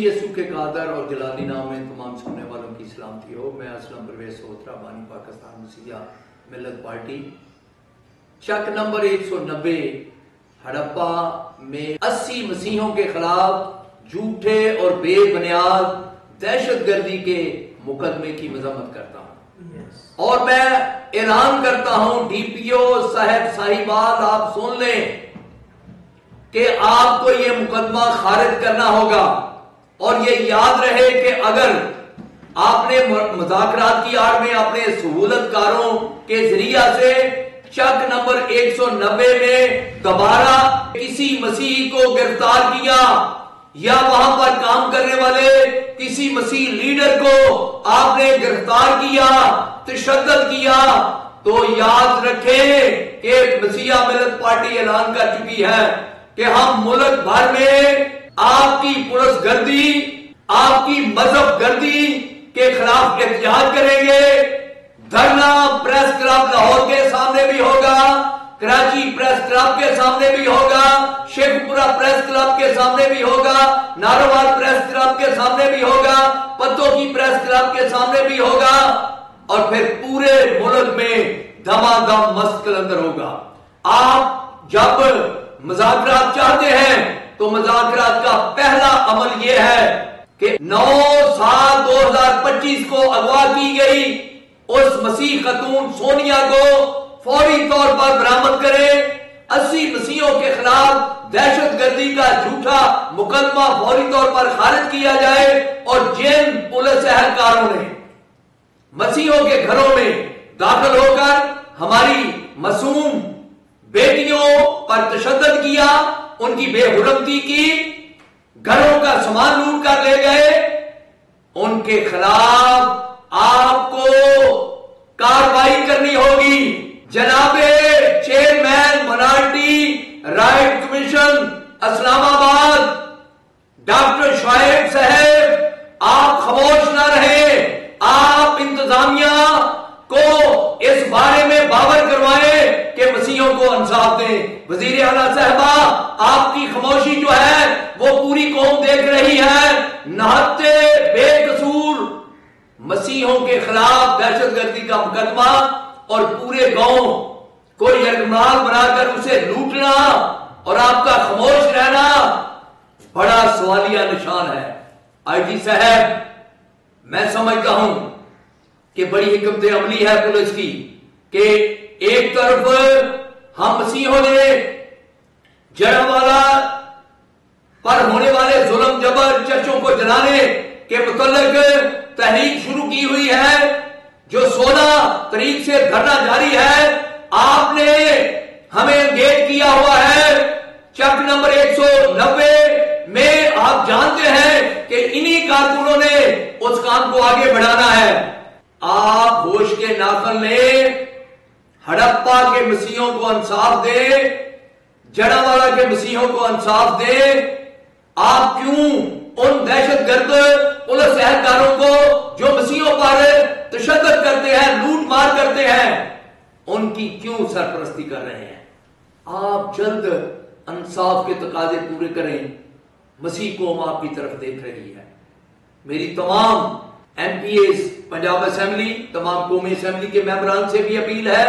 مسیح یسوع کے قادر اور جلالی نام میں تمام سننے والوں کی سلامتی ہو۔ میں اسلم پرویز سوترا، بانی پاکستان مسیحا ملت پارٹی، چک نمبر 190 ہڑپا میں 80 مسیحوں کے خلاف جھوٹے اور بے بنیاد دہشت گردی کے مقدمے کی مذمت کرتا ہوں، اور میں اعلان کرتا ہوں ڈی پی او صاحبات، آپ سن لیں کہ آپ کو یہ مقدمہ خارج کرنا ہوگا، اور یہ یاد رہے کہ اگر آپ نے مذاکرات کی آڑ میں اپنے سہولت کاروں کے ذریعہ سے چک نمبر 190 میں دوبارہ کسی مسیحی کو گرفتار کیا یا وہاں پر کام کرنے والے کسی مسیح لیڈر کو آپ نے گرفتار کیا، تشدد کیا، تو یاد رکھیں کہ مسیحا ملت پارٹی اعلان کر چکی ہے کہ ہم ملک بھر میں آپ کی پولیس گردی، آپ کی مذہب گردی کے خلاف احتجاج کریں گے۔ دھرنا پریس کلب لاہور کے سامنے بھی ہوگا، کراچی پریس کلب کے سامنے بھی ہوگا، شیخ پورہ پریس کلب کے سامنے بھی ہوگا، ناروال پریس کلب کے سامنے بھی ہوگا، پتوں کی پریس کلب کے سامنے بھی ہوگا، اور پھر پورے ملک میں دھما دھم مست کلندر ہوگا۔ آپ جب مذاکرات چاہتے ہیں تو مذاکرات کا پہلا عمل یہ ہے کہ 9/7/2025 کو اغوا کی گئی اس مسیح خاتون سونیا کو فوری طور پر برآمد کریں، 80 مسیحوں کے خلاف دہشت گردی کا جھوٹا مقدمہ فوری طور پر خارج کیا جائے، اور جن پولیس اہلکاروں نے مسیحوں کے گھروں میں داخل ہو کر ہماری معصوم بیٹیوں پر تشدد کیا، ان کی بے حرمتی کی، گھروں کا سامان لوٹ کر لے گئے، ان کے خلاف آپ کو کارروائی کرنی ہوگی۔ جناب چیئرمین مائنرٹی رائٹ کمیشن اسلام آباد ڈاکٹر شعیب صاحب، آپ خاموش نہ رہیں، آپ انتظامیہ کو اس بارے میں باور کروائیں کہ مسیحوں کو انصاف دیں۔ وزیر اعلیٰ صاحبہ، آپ کی خاموشی جو ہے وہ پوری قوم دیکھ رہی ہے۔ نہتے بے قصور مسیحوں کے خلاف دہشت گردی کا مقدمہ اور پورے گاؤں کو یرغمال بنا کر اسے لوٹنا اور آپ کا خاموش رہنا بڑا سوالیہ نشان ہے۔ آئی جی صاحب، میں سمجھتا ہوں کہ بڑی حکمت عملی ہے پولیس کی کہ ایک طرف ہم مسیحوں نے جڑوالا پر ہونے والے ظلم جبر، چرچوں کو جلانے کے متعلق تحریک شروع کی ہوئی ہے، جو 16 تاریخ سے دھرنا جاری ہے۔ آپ نے ہمیں انگیج کیا ہوا ہے چک نمبر 190 میں، آپ جانتے ہیں کہ انہی کارکنوں نے اس کام کو آگے بڑھانا ہے۔ آپ ہوش کے ناخن لیں، ہڑپا کے مسیحوں کو انصاف دے، جڑوالا کے مسیحوں کو انصاف دے۔ آپ کیوں ان دہشت گرد پولیس اہلکاروں کو جو مسیحوں پر تشدد کرتے ہیں، لوٹ مار کرتے ہیں، ان کی کیوں سرپرستی کر رہے ہیں؟ آپ جلد انصاف کے تقاضے پورے کریں، مسیح قوم آپ کی طرف دیکھ رہی ہے۔ میری تمام M P As Punjab assembly, تمام قومی اسمبلی کے ممبران سے بھی اپیل ہے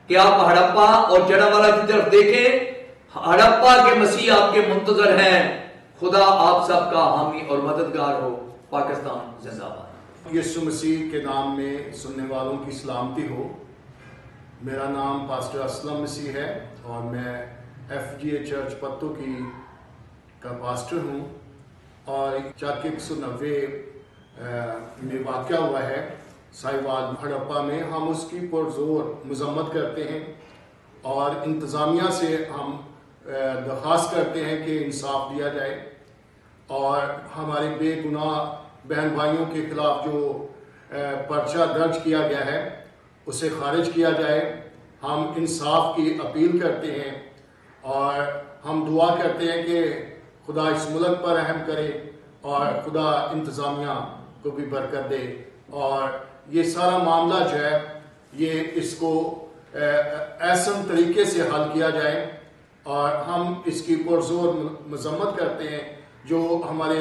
کہ آپ ہڑپا اور جڑوالا کی طرف دیکھیں۔ ہڑپا کے مسیح آپ کے منتظر ہیں۔ خدا آپ سب کا حامی اور مددگار ہو۔ پاکستان زندہ باد۔ یسوع مسیح کے نام میں سننے والوں کی سلامتی ہو۔ میرا نام پاسٹر اسلم مسیح ہے اور میں ایف جی اے چرچ پتوں کا پاسٹر ہوں، اور چک 190 میں واقع ہوا ہے سائیوال ہڑپا میں۔ ہم اس کی پرزور مذمت کرتے ہیں اور انتظامیہ سے ہم درخواست کرتے ہیں کہ انصاف دیا جائے، اور ہمارے بے گناہ بہن بھائیوں کے خلاف جو پرچہ درج کیا گیا ہے اسے خارج کیا جائے۔ ہم انصاف کی اپیل کرتے ہیں اور ہم دعا کرتے ہیں کہ خدا اس ملک پر رحم کرے اور خدا انتظامیہ کو بھی برکت دے، اور یہ سارا معاملہ جو ہے یہ اس کو احسن طریقے سے حل کیا جائے، اور ہم اس کی پرزور مذمت کرتے ہیں جو ہمارے